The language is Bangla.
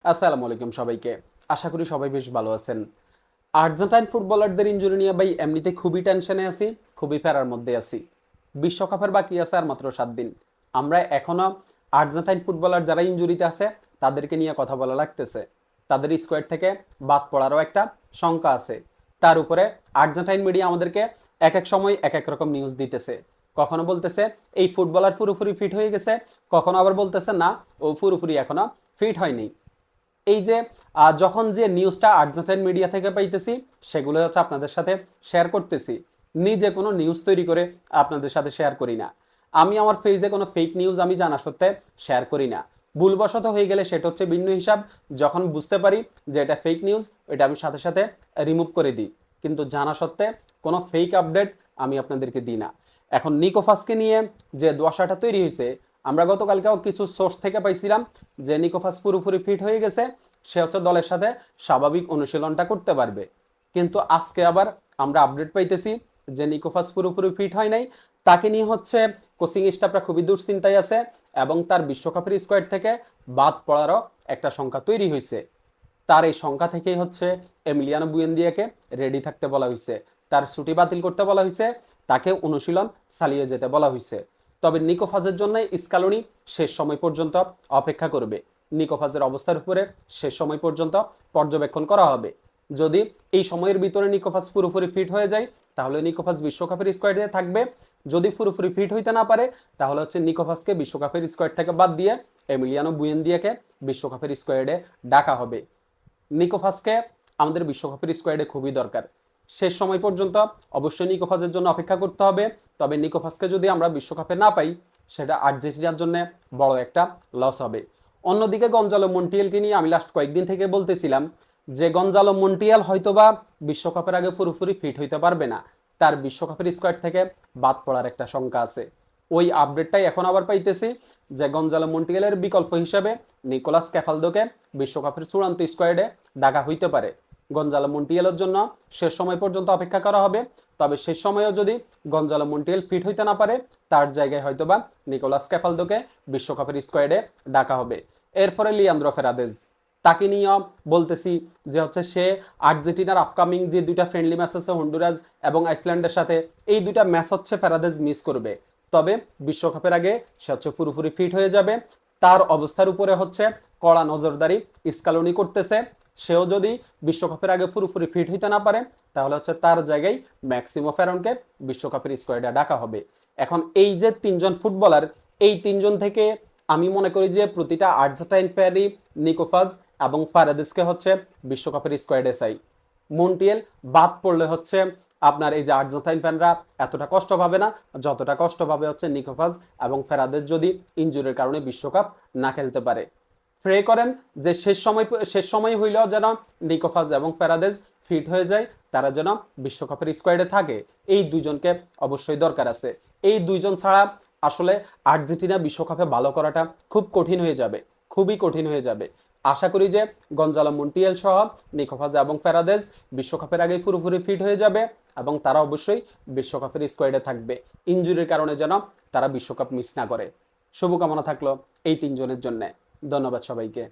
আসসালামু আলাইকুম সবাইকে। আশা করি সবাই বেশ ভালো আছেন। আর্জেন্টাইন ফুটবলারদের ইনজুরি নিয়ে ভাই এমনিতে খুবই টেনশনে আছি, খুবই প্যারার মধ্যে আছি। বিশ্বকাপের বাকি আছে আর মাত্র 7 দিন। আমরা এখনো আর্জেন্টাইন ফুটবলার যারা ইনজুরিতে আছে তাদেরকে নিয়ে কথা বলা লাগতেছে। তাদের স্কোয়াড থেকে বাদ পড়ারও একটা শঙ্কা আছে। তার উপরে আর্জেন্টাইন মিডিয়া আমাদেরকে এক এক সময় এক এক রকম নিউজ দিতেছে। কখনো বলতেছে এই ফুটবলার পুরোপুরি ফিট হয়ে গেছে, কখনো আবার বলতেছে না, ও পুরোপুরি এখনো ফিট হয়নি। এই যে যখন যে নিউজটা আর্জেন্টাইন মিডিয়া থেকে পাইতেছি সেগুলো হচ্ছে আপনাদের সাথে শেয়ার করতেছি। নিজে কোনো নিউজ তৈরি করে আপনাদের সাথে শেয়ার করি না। আমি আমার পেজে কোনো ফেক নিউজ আমি জানা সত্ত্বে শেয়ার করি না। ভুলবশত হয়ে গেলে সেটা হচ্ছে ভিন্ন হিসাব। যখন বুঝতে পারি যে এটা ফেক নিউজ, এটা আমি সাথে সাথে রিমুভ করে দিই। কিন্তু জানা সত্ত্বে কোনো ফেক আপডেট আমি আপনাদেরকে দিই না। এখন নিকোফাসকে নিয়ে যে দোয়াশাটা তৈরি হয়েছে, আমরা গতকালকেও কিছু সোর্স থেকে পাইছিলাম যে নিকোফাস পুরোপুরি ফিট হয়ে গেছে, সে হচ্ছে দলের সাথে স্বাভাবিক অনুশীলনটা করতে পারবে। কিন্তু আজকে আবার আমরা আপডেট পাইতেছি যে নিকোফাস পুরোপুরি ফিট হয় নাই। তাকে নিয়ে হচ্ছে কোচিং স্টাফরা খুবই দুশ্চিন্তায় আছে এবং তার বিশ্বকাপের স্কোয়াড থেকে বাদ পড়ারও একটা সংখ্যা তৈরি হয়েছে। তার এই সংখ্যা থেকেই হচ্ছে এমিলিয়ানো বুয়েন্দিয়াকে রেডি থাকতে বলা হয়েছে, তার ছুটি বাতিল করতে বলা হয়েছে, তাকে অনুশীলন চালিয়ে যেতে বলা হয়েছে। তবে নিকোফাজের জন্য স্কালোনি শেষ সময় পর্যন্ত অপেক্ষা করবে। নিকোফাজের অবস্থার উপরে শেষ সময় পর্যন্ত পর্যবেক্ষণ করা হবে। যদি এই সময়ের ভিতরে নিকোফাজ পুরোপুরি ফিট হয়ে যায় তাহলে নিকোফাজ বিশ্বকাপের স্কোয়াডে থাকবে। যদি পুরোপুরি ফিট হইতে না পারে তাহলে হচ্ছে নিকোফাজকে বিশ্বকাপের স্কোয়াড থেকে বাদ দিয়ে এমিলিয়ানো বুয়েন্দিয়াকে বিশ্বকাপের স্কোয়াডে ডাকা হবে। নিকোফাসকে আমাদের বিশ্বকাপের স্কোয়াডে খুবই দরকার। শেষ সময় পর্যন্ত অবশ্যই নিকোফাসের জন্য অপেক্ষা করতে হবে। তবে নিকোফাসকে যদি আমরা বিশ্বকাপে না পাই সেটা আর্জেন্টিনার জন্য বড় একটা লস হবে। অন্যদিকে গঞ্জালো মন্টিয়েলকে নিয়ে আমি লাস্ট কয়েকদিন থেকে বলতেছিলাম যে গঞ্জালো মন্টিয়াল হয়তোবা বিশ্বকাপের আগে পুরোপুরি ফিট হইতে পারবে না, তার বিশ্বকাপের স্কোয়াড থেকে বাদ পড়ার একটা শঙ্কা আছে। ওই আপডেটটাই এখন আবার পাইতেছি যে গঞ্জালো মন্টিয়েলের বিকল্প হিসেবে নিকোলাস ক্যাফালদোকে বিশ্বকাপের চূড়ান্ত স্কোয়াডে ডাকা হইতে পারে। গঞ্জালো মন্টিয়েলের জন্য শেষ সময় পর্যন্ত অপেক্ষা করা হবে। তবে শেষ সময়েও যদি গঞ্জালো মন্টিয়েল ফিট হইতে না পারে তার জায়গায় হয়তোবা নিকোলাস ক্যাফালদোকে বিশ্বকাপের স্কোয়াডে ডাকা হবে। এরপরে লিয়ান্দ্রো ফেরাদেজ, তাকে নিয়ে বলতেছি যে হচ্ছে সে আর্জেন্টিনার আপকামিং যে দুইটা ফ্রেন্ডলি ম্যাচ আছে হন্ডুরাস এবং আইসল্যান্ডের সাথে, এই দুইটা ম্যাচ হচ্ছে ফেরাদেজ মিস করবে। তবে বিশ্বকাপের আগে সে হচ্ছে পুরোপুরি ফিট হয়ে যাবে। তার অবস্থার উপরে হচ্ছে কড়া নজরদারি স্কালোনি করতেছে। সেও যদি বিশ্বকাপের আগে পুরোপুরি ফিট হইতে না পারে তাহলে হচ্ছে তার জায়গায় ম্যাক্সিমো ফেরনকে বিশ্বকাপের স্কোয়াডে ডাকা হবে। এখন এই যে তিনজন ফুটবলার, এই তিনজন থেকে আমি মনে করি যে প্রতিটা আর্জেন্টাইন প্লেয়ারই নিকোফাজ এবং ফারাদেসকে হচ্ছে বিশ্বকাপের স্কোয়াডে চাই। মন্টিয়েল বাদ পড়লে হচ্ছে আপনার এই যে আর্জেন্টাইন ফ্যানরা এতটা কষ্ট পাবে না যতটা কষ্ট পাবে হচ্ছে নিকোফাজ এবং ফেরাদেস যদি ইনজুরির কারণে বিশ্বকাপ না খেলতে পারে। প্রে করেন যে শেষ সময় হইলেও যেন নিকোফাজ এবং ফেরাদেস ফিট হয়ে যায়, তারা যেন বিশ্বকাপের স্কোয়াডে থাকে। এই দুইজনকে অবশ্যই দরকার আছে। এই দুইজন ছাড়া আসলে আর্জেন্টিনা বিশ্বকাপে ভালো করাটা খুব কঠিন হয়ে যাবে, খুবই কঠিন হয়ে যাবে। আশা করি যে গঞ্জালো মন্টিয়েল সহ নিকোফাজ এবং ফেরাদেজ বিশ্বকাপের আগে পুরোপুরি ফিট হয়ে যাবে এবং তারা অবশ্যই বিশ্বকাপের স্কোয়াডে থাকবে। ইনজুরির কারণে যেন তারা বিশ্বকাপ মিস না করে। শুভকামনা থাকলো এই তিনজনের জন্য। ধন্যবাদ সবাইকে।